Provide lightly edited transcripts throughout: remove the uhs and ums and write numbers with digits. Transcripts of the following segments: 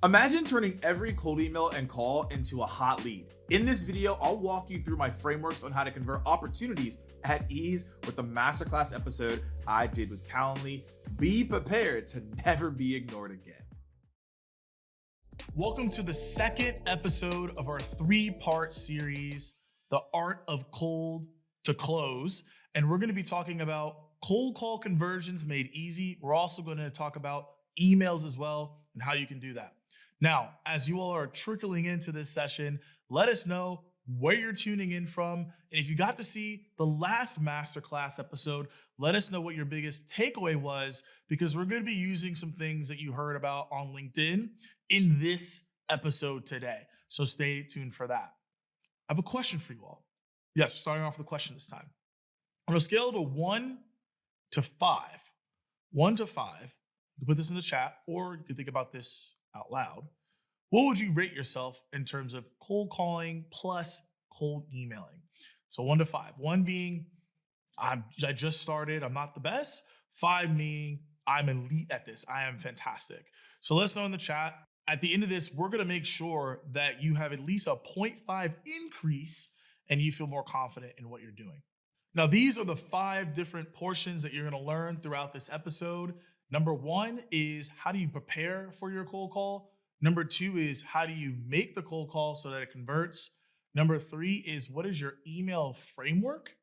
Imagine turning every cold email and call into a hot lead. In this video, I'll walk you through my frameworks on how to convert opportunities at ease with the masterclass episode I did with Calendly. Be prepared to never be ignored again. Welcome to the second episode of our three-part series, The Art of Cold to Close. And we're going to be talking about cold call conversions made easy. We're also going to talk about emails as well and how you can do that. Now, as you all are trickling into this session, let us know where you're tuning in from. And if you got to see the last masterclass episode, let us know what your biggest takeaway was, because we're going to be using some things that you heard about on LinkedIn in this episode today. So stay tuned for that. I have a question for you all. Yes, starting off with a question this time. On a scale of 1 to 5, you can put this in the chat or you can think about this out loud. What would you rate yourself in terms of cold calling plus cold emailing? So 1 to 5. 1 being, I just started, I'm not the best. 5 meaning, I'm elite at this, I am fantastic. So let us know in the chat. At the end of this, we're gonna make sure that you have at least a 0.5 increase and you feel more confident in what you're doing. Now, these are the 5 different portions that you're gonna learn throughout this episode. Number 1 is, how do you prepare for your cold call? Number 2 is, how do you make the cold call so that it converts? Number 3 is, what is your email framework?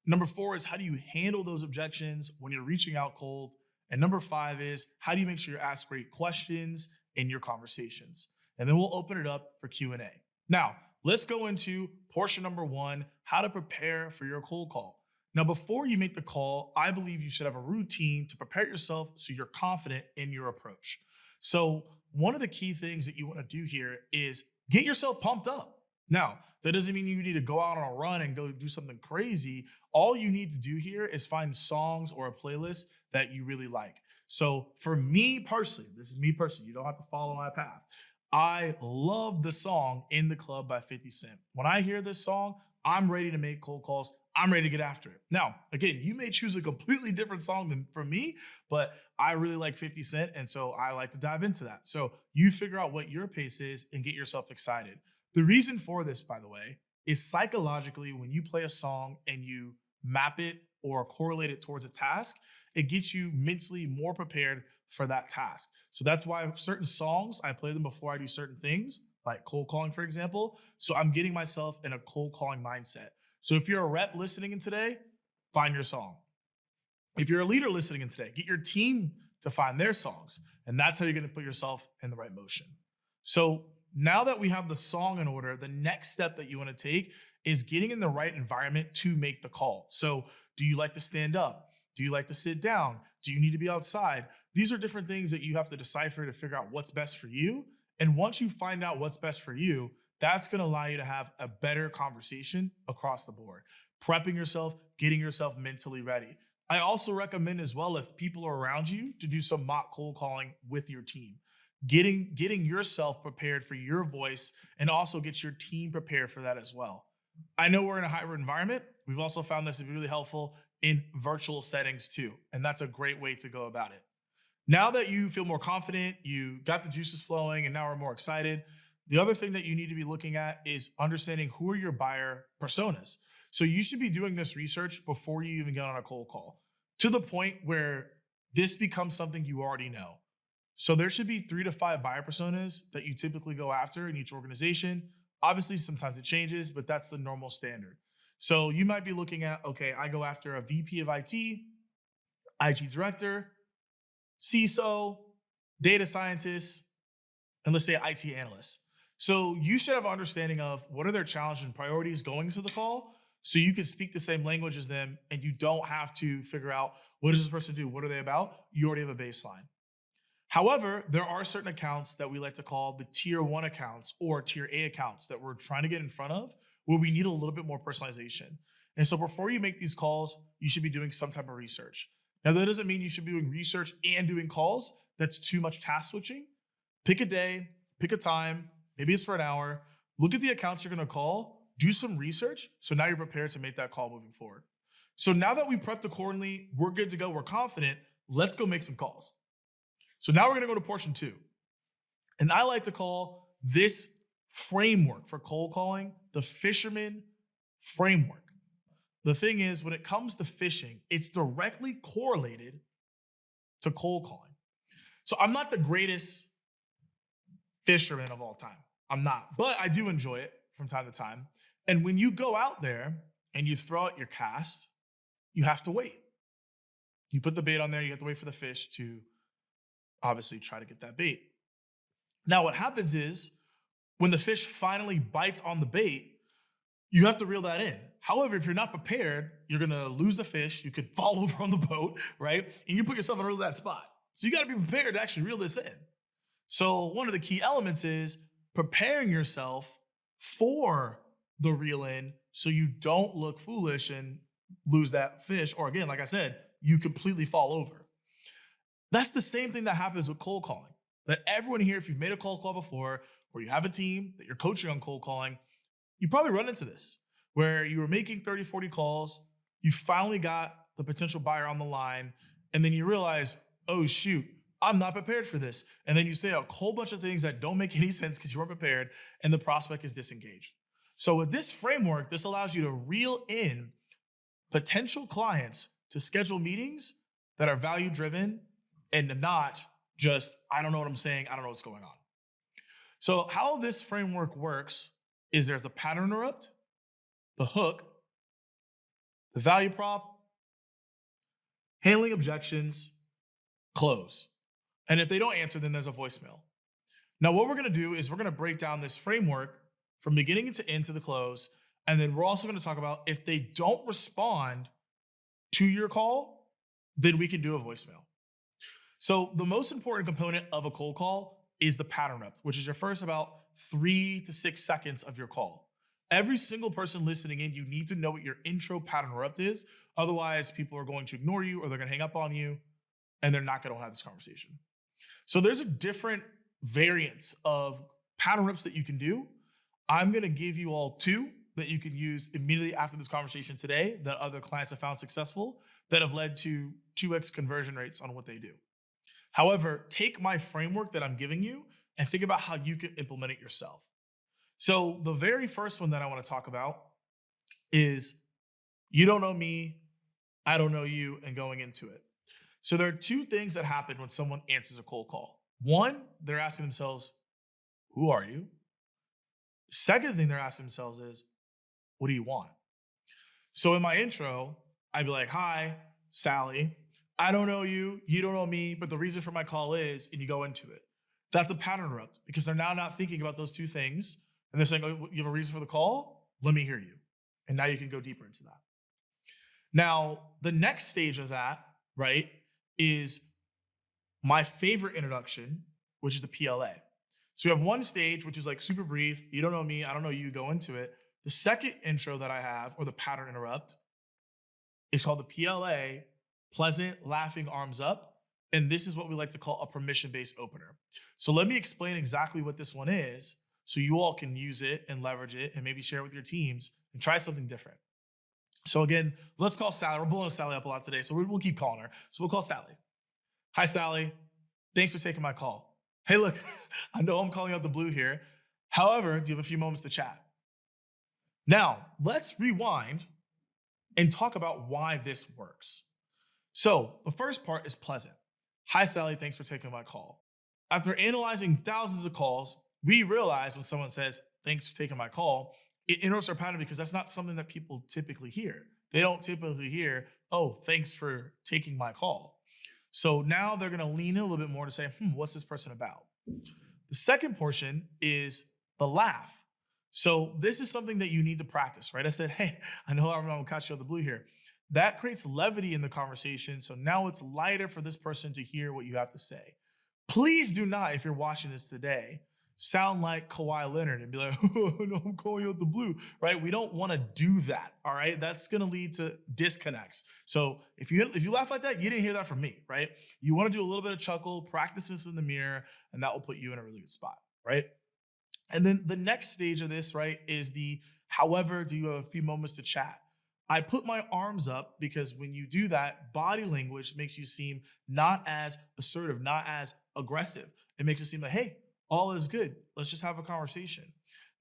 Number 4 is, how do you handle those objections when you're reaching out cold? And number 5 is, how do you make sure you ask great questions in your conversations? And then we'll open it up for Q&A. Now, let's go into portion number 1, how to prepare for your cold call. Now, before you make the call, I believe you should have a routine to prepare yourself so you're confident in your approach. So one of the key things that you want to do here is get yourself pumped up. Now, that doesn't mean you need to go out on a run and go do something crazy. All you need to do here is find songs or a playlist that you really like. So for me personally, this is me personally, you don't have to follow my path. I love the song In the Club by 50 Cent. When I hear this song, I'm ready to make cold calls. I'm ready to get after it. Now, again, you may choose a completely different song than from me, but I really like 50 Cent, and so I like to dive into that. So you figure out what your pace is and get yourself excited. The reason for this, by the way, is psychologically, when you play a song and you map it or correlate it towards a task, it gets you mentally more prepared for that task. So that's why certain songs, I play them before I do certain things, like cold calling, for example. So I'm getting myself in a cold calling mindset. So if you're a rep listening in today, find your song. If you're a leader listening in today, get your team to find their songs. And that's how you're going to put yourself in the right motion. So now that we have the song in order, the next step that you want to take is getting in the right environment to make the call. So do you like to stand up? Do you like to sit down? Do you need to be outside? These are different things that you have to decipher to figure out what's best for you. And once you find out what's best for you, that's going to allow you to have a better conversation across the board. Prepping yourself, getting yourself mentally ready. I also recommend as well, if people are around you, to do some mock cold calling with your team. Getting yourself prepared for your voice, and also get your team prepared for that as well. I know we're in a hybrid environment. We've also found this to be really helpful in virtual settings too, and that's a great way to go about it. Now that you feel more confident, you got the juices flowing, and now we're more excited, the other thing that you need to be looking at is understanding who are your buyer personas. So you should be doing this research before you even get on a cold call, to the point where this becomes something you already know. So there should be 3 to 5 buyer personas that you typically go after in each organization. Obviously, sometimes it changes, but that's the normal standard. So you might be looking at, okay, I go after a VP of IT, IT director, CISO, data scientist, and let's say an IT analyst. So you should have an understanding of what are their challenges and priorities going into the call, so you can speak the same language as them and you don't have to figure out, what does this person do? What are they about? You already have a baseline. However, there are certain accounts that we like to call the tier 1 accounts or tier A accounts that we're trying to get in front of, where we need a little bit more personalization. And so before you make these calls, you should be doing some type of research. Now, that doesn't mean you should be doing research and doing calls. That's too much task switching. Pick a day, pick a time, maybe it's for an hour. Look at the accounts you're going to call, do some research, so now you're prepared to make that call moving forward. So now that we prepped accordingly, we're good to go, we're confident, let's go make some calls. So now we're going to go to portion 2. And I like to call this framework for cold calling the fisherman framework. The thing is, when it comes to fishing, it's directly correlated to cold calling. So I'm not the greatest fisherman of all time. I'm not, but I do enjoy it from time to time. And when you go out there and you throw out your cast, you have to wait. You put the bait on there, you have to wait for the fish to obviously try to get that bait. Now, what happens is when the fish finally bites on the bait, you have to reel that in. However, if you're not prepared, you're gonna lose the fish. You could fall over on the boat, right? And you put yourself in a really bad spot. So you gotta be prepared to actually reel this in. So one of the key elements is preparing yourself for the reel in so you don't look foolish and lose that fish. Or again, like I said, you completely fall over. That's the same thing that happens with cold calling. That everyone here, if you've made a cold call before, or you have a team that you're coaching on cold calling, you probably run into this, where you were making 30, 40 calls, you finally got the potential buyer on the line, and then you realize, oh shoot, I'm not prepared for this. And then you say a whole bunch of things that don't make any sense because you weren't prepared, and the prospect is disengaged. So with this framework, this allows you to reel in potential clients to schedule meetings that are value-driven and not just, I don't know what I'm saying, I don't know what's going on. So how this framework works is there's the pattern interrupt, the hook, the value prop, handling objections, close. And if they don't answer, then there's a voicemail. Now, what we're gonna do is we're gonna break down this framework from beginning to end to the close. And then we're also gonna talk about if they don't respond to your call, then we can do a voicemail. So the most important component of a cold call is the pattern interrupt, which is your first about 3 to 6 seconds of your call. Every single person listening in, you need to know what your intro pattern interrupt is. Otherwise, people are going to ignore you or they're gonna hang up on you and they're not gonna have this conversation. So there's a different variants of pattern interrupts that you can do. I'm gonna give you all 2 that you can use immediately after this conversation today that other clients have found successful that have led to 2x conversion rates on what they do. However, take my framework that I'm giving you and think about how you can implement it yourself. So the very first one that I want to talk about is you don't know me, I don't know you, and going into it. So there are 2 things that happen when someone answers a cold call. One, they're asking themselves, who are you? The second thing they're asking themselves is, what do you want? So in my intro, I'd be like, hi, Sally. I don't know you, you don't know me, but the reason for my call is, and you go into it. That's a pattern interrupt because they're now not thinking about those 2 things. And they're saying, oh, you have a reason for the call? Let me hear you. And now you can go deeper into that. Now, the next stage of that, right, is my favorite introduction, which is the PLA. So you have one stage, which is like super brief. You don't know me, I don't know you, go into it. The second intro that I have, or the pattern interrupt, is called the PLA, pleasant, laughing, arms up. And this is what we like to call a permission-based opener. So let me explain exactly what this one is so you all can use it and leverage it and maybe share it with your teams and try something different. So again, let's call Sally. We're blowing Sally up a lot today, so we'll keep calling her. So we'll call Sally. Hi, Sally. Thanks for taking my call. Hey, look, I know I'm calling out the blue here. However, do you have a few moments to chat? Now, let's rewind and talk about why this works. So the first part is pleasant. Hi, Sally, thanks for taking my call. After analyzing thousands of calls, we realize when someone says, thanks for taking my call, it interrupts our pattern because that's not something that people typically hear. They don't typically hear, oh, thanks for taking my call. So now they're gonna lean in a little bit more to say, what's this person about? The second portion is the laugh. So this is something that you need to practice, right? I said, hey, I know I'm gonna catch you out the blue here. That creates levity in the conversation. So now it's lighter for this person to hear what you have to say. Please do not, if you're watching this today, sound like Kawhi Leonard and be like, oh, no, I'm calling you out the blue, right? We don't want to do that, all right? That's going to lead to disconnects. So if you laugh like that, you didn't hear that from me, right? You want to do a little bit of chuckle, practice this in the mirror, and that will put you in a really good spot, right? And then the next stage of this, right, is however, do you have a few moments to chat? I put my arms up because when you do that, body language makes you seem not as assertive, not as aggressive. It makes it seem like, hey, all is good. Let's just have a conversation.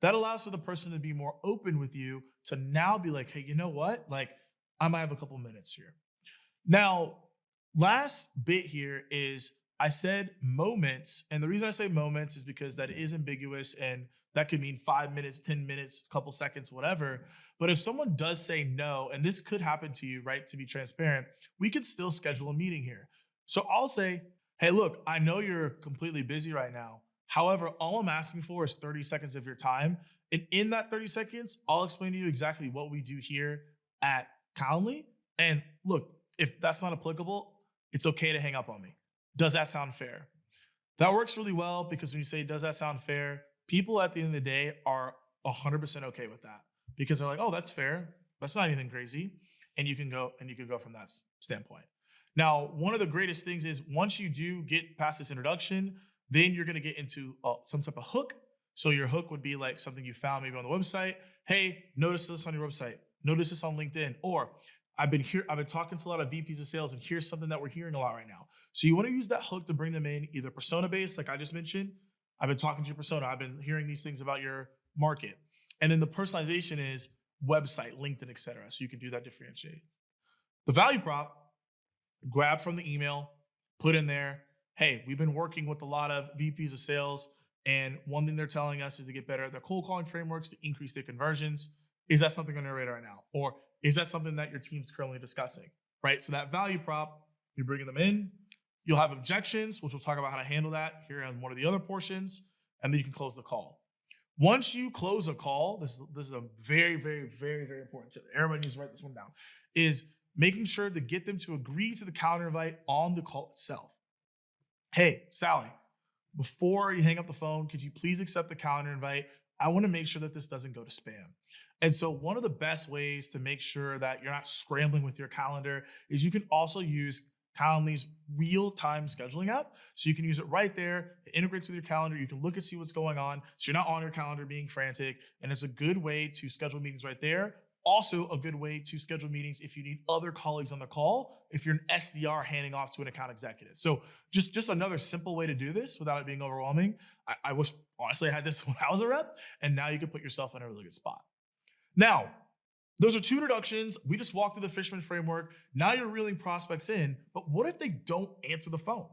That allows for the person to be more open with you to now be like, hey, you know what? Like, I might have a couple minutes here. Now, last bit here is I said moments. And the reason I say moments is because that is ambiguous and that could mean 5 minutes, 10 minutes, a couple seconds, whatever. But if someone does say no, and this could happen to you, right? To be transparent, we could still schedule a meeting here. So I'll say, hey, look, I know you're completely busy right now. However, all I'm asking for is 30 seconds of your time. And in that 30 seconds, I'll explain to you exactly what we do here at Calendly. And look, if that's not applicable, it's okay to hang up on me. Does that sound fair? That works really well because when you say, does that sound fair? People at the end of the day are 100% okay with that because they're like, oh, that's fair. That's not anything crazy. And you can go from that standpoint. Now, one of the greatest things is once you do get past this introduction, then you're going to get into some type of hook. So your hook would be like something you found maybe on the website. Hey, notice this on your website. Notice this on LinkedIn. Or I've been talking to a lot of VPs of sales, and here's something that we're hearing a lot right now. So you want to use that hook to bring them in, either persona-based, like I just mentioned. I've been talking to your persona. I've been hearing these things about your market. And then the personalization is website, LinkedIn, et cetera. So you can do that differentiate. The value prop, grab from the email, put in there, hey, we've been working with a lot of VPs of sales, and one thing they're telling us is to get better at their cold calling frameworks to increase their conversions. Is that something on your radar right now? Or is that something that your team's currently discussing, right? So that value prop, you're bringing them in. You'll have objections, which we'll talk about how to handle that here on one of the other portions, and then you can close the call. Once you close a call, this is a very, very, very, very important tip. Everybody needs to write this one down, is making sure to get them to agree to the calendar invite on the call itself. Hey, Sally, before you hang up the phone, could you please accept the calendar invite? I want to make sure that this doesn't go to spam. And so one of the best ways to make sure that you're not scrambling with your calendar is you can also use Calendly's real-time scheduling app. So you can use it right there. It integrates with your calendar. You can look and see what's going on. So you're not on your calendar being frantic. And it's a good way to schedule meetings right there. Also a good way to schedule meetings if you need other colleagues on the call, if you're an SDR handing off to an account executive. So just another simple way to do this without it being overwhelming. I wish, honestly, I had this when I was a rep, and now you can put yourself in a really good spot. Now, those are two introductions. We just walked through the Fishman framework. Now you're reeling prospects in, but what if they don't answer the phone?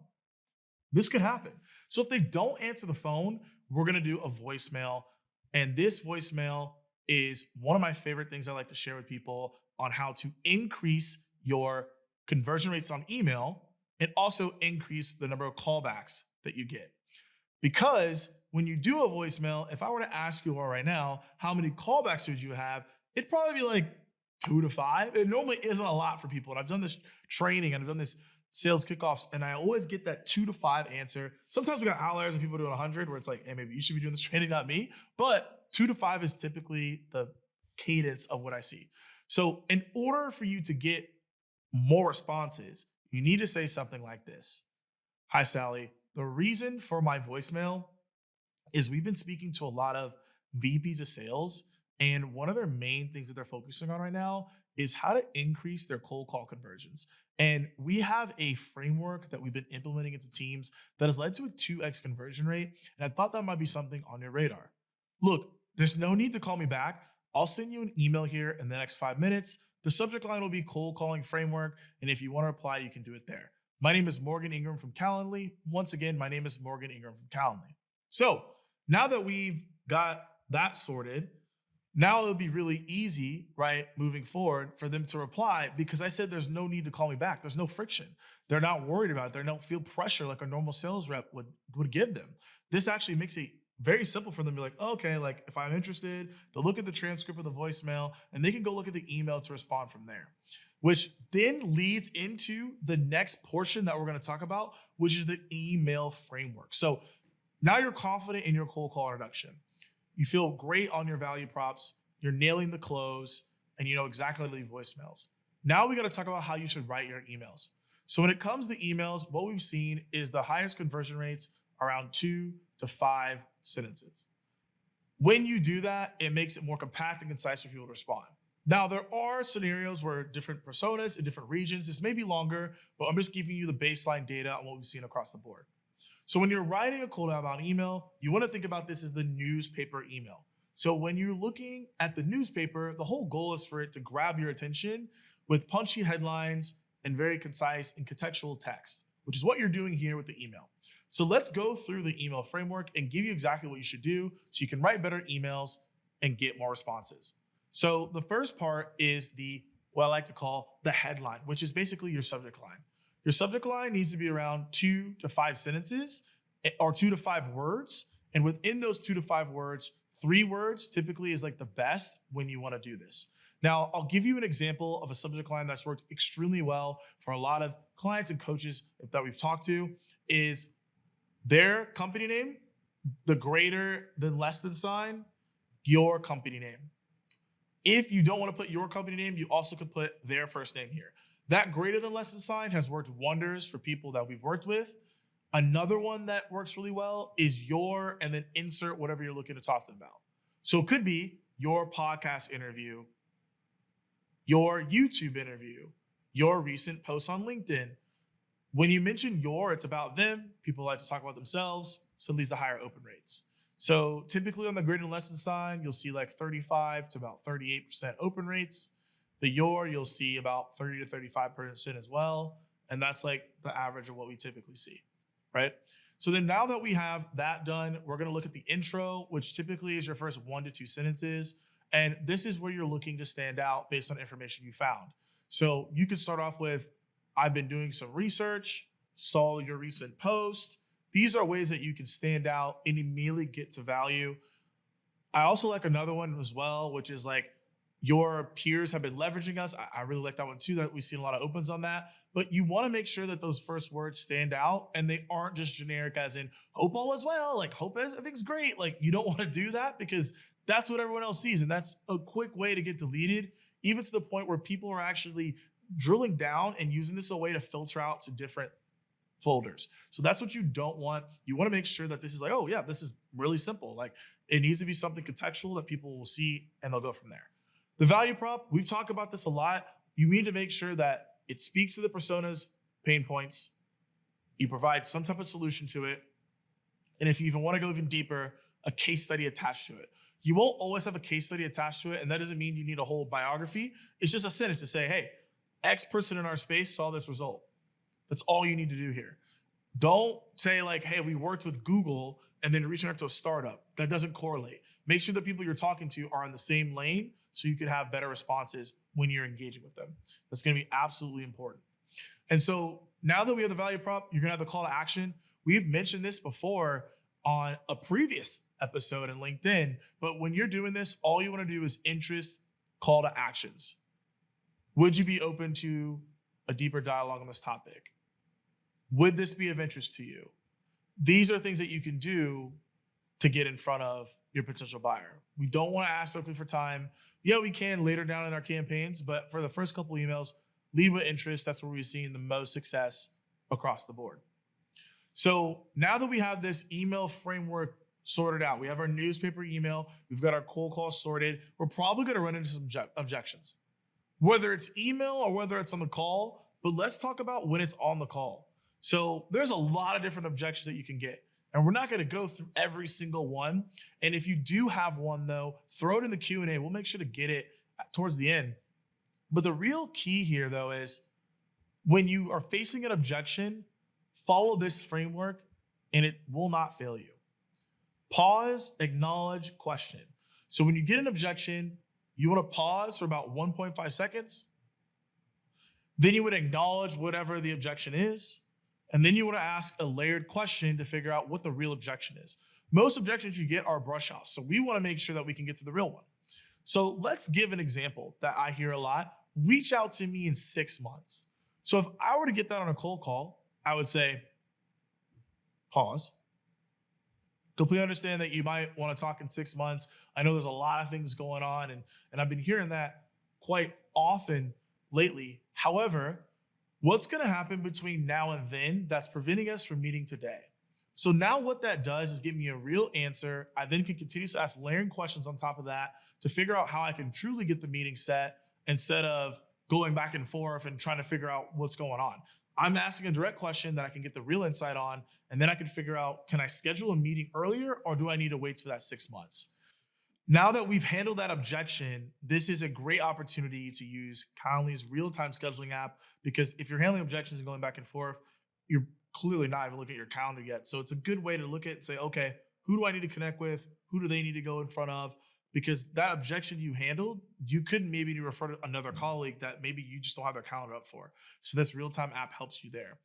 This could happen. So if they don't answer the phone, we're gonna do a voicemail. And this voicemail is one of my favorite things I like to share with people on how to increase your conversion rates on email and also increase the number of callbacks that you get. Because when you do a voicemail, if I were to ask you all right now, how many callbacks would you have? It'd probably be like 2 to 5. It normally isn't a lot for people. And I've done this training and I've done this sales kickoffs, and I always get that 2 to 5 answer. Sometimes we got outliers and people doing 100 where it's like, hey, maybe you should be doing this training, not me. But 2 to 5 is typically the cadence of what I see. So in order for you to get more responses, you need to say something like this. Hi, Sally. The reason for my voicemail is we've been speaking to a lot of VPs of sales, and one of their main things that they're focusing on right now is how to increase their cold call conversions. And we have a framework that we've been implementing into teams that has led to a 2x conversion rate. And I thought that might be something on your radar. Look, there's no need to call me back. I'll send you an email here in the next 5 minutes. The subject line will be cold calling framework. And if you want to reply, you can do it there. My name is Morgan Ingram from Calendly. Once again, my name is Morgan Ingram from Calendly. So now that we've got that sorted, now it'll be really easy, right, moving forward for them to reply, because I said there's no need to call me back. There's no friction. They're not worried about it. They don't feel pressure like a normal sales rep would give them. This actually makes it very simple for them to be like, oh, okay, like if I'm interested, they'll look at the transcript of the voicemail and they can go look at the email to respond from there, which then leads into the next portion that we're going to talk about, which is the email framework. So now you're confident in your cold call introduction. You feel great on your value props, you're nailing the close, and you know exactly how to leave voicemails. Now we got to talk about how you should write your emails. So when it comes to emails, what we've seen is the highest conversion rates around 2 to 5 sentences. When you do that, it makes it more compact and concise for people to respond. Now, there are scenarios where different personas in different regions, this may be longer, but I'm just giving you the baseline data on what we've seen across the board. So when you're writing a cold outbound email, you want to think about this as the newspaper email. So when you're looking at the newspaper, the whole goal is for it to grab your attention with punchy headlines and very concise and contextual text, which is what you're doing here with the email. So let's go through the email framework and give you exactly what you should do so you can write better emails and get more responses. So the first part is what I like to call the headline, which is basically your subject line. Your subject line needs to be around 2 to 5 sentences or 2 to 5 words. And within those 2 to 5 words, 3 words typically is like the best when you want to do this. Now, I'll give you an example of a subject line that's worked extremely well for a lot of clients and coaches that we've talked to is their company name, the greater than less than sign, your company name. If you don't want to put your company name, you also could put their first name here. That greater than less than sign has worked wonders for people that we've worked with. Another one that works really well is your, and then insert whatever you're looking to talk to them about. So it could be your podcast interview, your YouTube interview, your recent post on LinkedIn. When you mention your, it's about them. People like to talk about themselves, so it leads to higher open rates. So typically on the greater than less than sign, you'll see like 35 to about 38% open rates. The your, you'll see about 30 to 35% as well. And that's like the average of what we typically see, right? So then now that we have that done, we're going to look at the intro, which typically is your first 1 to 2 sentences. And this is where you're looking to stand out based on information you found. So you could start off with, I've been doing some research, saw your recent post. These are ways that you can stand out and immediately get to value. I also like another one as well, which is like, your peers have been leveraging us. I really like that one too, that we've seen a lot of opens on that. But you want to make sure that those first words stand out and they aren't just generic as in, hope all is well, like hope everything's great. Like you don't want to do that because that's what everyone else sees. And that's a quick way to get deleted, even to the point where people are actually drilling down and using this as a way to filter out to different folders. So that's what you don't want. You want to make sure that this is like, oh yeah, this is really simple. Like it needs to be something contextual that people will see and they'll go from there. The value prop, we've talked about this a lot. You need to make sure that it speaks to the persona's pain points. You provide some type of solution to it. And if you even want to go even deeper, a case study attached to it. You won't always have a case study attached to it, and that doesn't mean you need a whole biography. It's just a sentence to say, hey, X person in our space saw this result. That's all you need to do here. Don't say like, hey, we worked with Google and then reaching out to a startup. That doesn't correlate. Make sure the people you're talking to are in the same lane so you can have better responses when you're engaging with them. That's going to be absolutely important. And so now that we have the value prop, you're going to have the call to action. We've mentioned this before on a previous episode in LinkedIn, but when you're doing this, all you want to do is interest, call to actions. Would you be open to a deeper dialogue on this topic? Would this be of interest to you? These are things that you can do to get in front of your potential buyer. We don't want to ask directly for time. Yeah, we can later down in our campaigns, but for the first couple emails, lead with interest. That's where we're seeing the most success across the board. So now that we have this email framework sorted out, we have our newspaper email, we've got our cold call sorted, we're probably going to run into some objections, whether it's email or whether it's on the call, but let's talk about when it's on the call. So there's a lot of different objections that you can get. And we're not going to go through every single one. And if you do have one, though, throw it in the Q&A. We'll make sure to get it towards the end. But the real key here, though, is when you are facing an objection, follow this framework, and it will not fail you. Pause, acknowledge, question. So when you get an objection, you want to pause for about 1.5 seconds. Then you would acknowledge whatever the objection is. And then you want to ask a layered question to figure out what the real objection is. Most objections you get are brush offs. So we want to make sure that we can get to the real one. So let's give an example that I hear a lot. Reach out to me in 6 months. So if I were to get that on a cold call, I would say, pause. Completely understand that you might want to talk in 6 months. I know there's a lot of things going on, and I've been hearing that quite often lately. However, what's going to happen between now and then that's preventing us from meeting today? So now what that does is give me a real answer. I then can continue to ask layering questions on top of that to figure out how I can truly get the meeting set instead of going back and forth and trying to figure out what's going on. I'm asking a direct question that I can get the real insight on, and then I can figure out, can I schedule a meeting earlier or do I need to wait for that 6 months? Now that we've handled that objection, this is a great opportunity to use Calendly's real-time scheduling app, because if you're handling objections and going back and forth, you're clearly not even looking at your calendar yet. So it's a good way to look at and say, okay, who do I need to connect with? Who do they need to go in front of? Because that objection you handled, you could maybe refer to another colleague that maybe you just don't have their calendar up for. So this real-time app helps you there.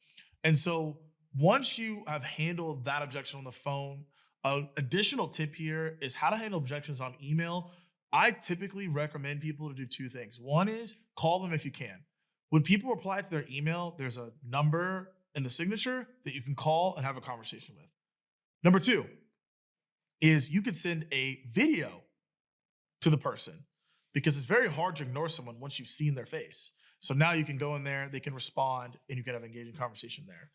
And so once you have handled that objection on the phone, an additional tip here is how to handle objections on email. I typically recommend people to do two things. One is call them if you can. When people reply to their email, there's a number in the signature that you can call and have a conversation with. Number two is you could send a video to the person, because it's very hard to ignore someone once you've seen their face. So now you can go in there, they can respond, and you can have an engaging conversation there.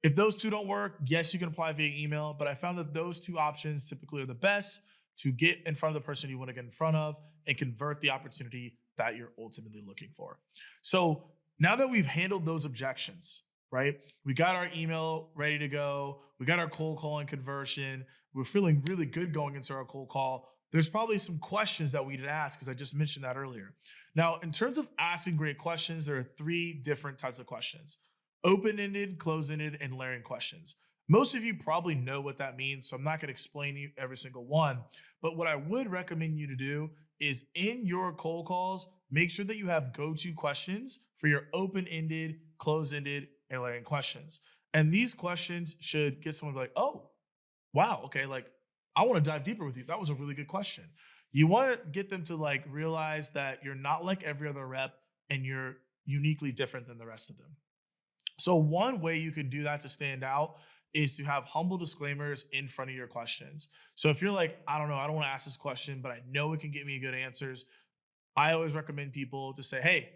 If those two don't work, yes, you can apply via email, but I found that those two options typically are the best to get in front of the person you want to get in front of and convert the opportunity that you're ultimately looking for. So now that we've handled those objections, right? We got our email ready to go. We got our cold calling conversion. We're feeling really good going into our cold call. There's probably some questions that we need to ask, because I just mentioned that earlier. Now, in terms of asking great questions, there are three different types of questions: open-ended, close-ended, and layering questions. Most of you probably know what that means, so I'm not going to explain to you every single one. But what I would recommend you to do is, in your cold calls, make sure that you have go-to questions for your open-ended, close-ended, and layering questions. And these questions should get someone to be like, oh, wow, okay, like, I want to dive deeper with you. That was a really good question. You want to get them to like realize that you're not like every other rep and you're uniquely different than the rest of them. So one way you can do that to stand out is to have humble disclaimers in front of your questions. So if you're like, I don't know, I don't want to ask this question, but I know it can get me good answers, I always recommend people to say, hey,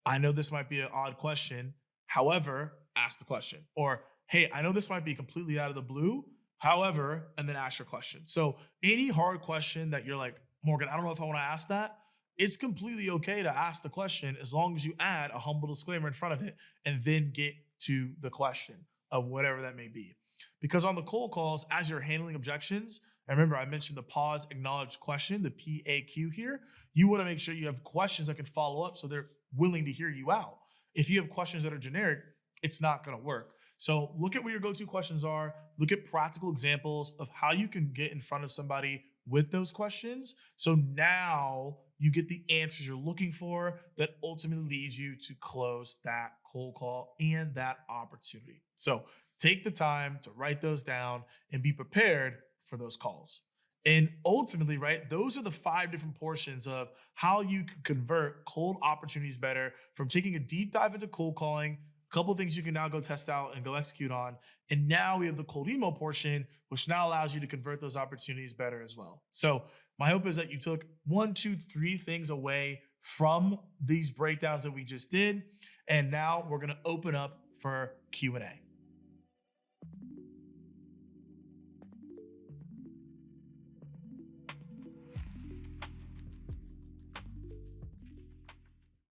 I know this might be an odd question. However, ask the question. Or, hey, I know this might be completely out of the blue. However, and then ask your question. So any hard question that you're like, Morgan, I don't know if I want to ask that, it's completely okay to ask the question as long as you add a humble disclaimer in front of it and then get to the question of whatever that may be. Because on the cold calls, as you're handling objections, and remember I mentioned the pause, acknowledge, question, the PAQ here, you want to make sure you have questions that can follow up so they're willing to hear you out. If you have questions that are generic, it's not going to work. So look at what your go-to questions are. Look at practical examples of how you can get in front of somebody with those questions. So now you get the answers you're looking for that ultimately leads you to close that cold call and that opportunity. So take the time to write those down and be prepared for those calls. And ultimately, right, those are the 5 different portions of how you can convert cold opportunities better, from taking a deep dive into cold calling, a couple of things you can now go test out and go execute on. And now we have the cold email portion, which now allows you to convert those opportunities better as well. So my hope is that you took 1, 2, 3 things away from these breakdowns that we just did. And now we're going to open up for Q&A.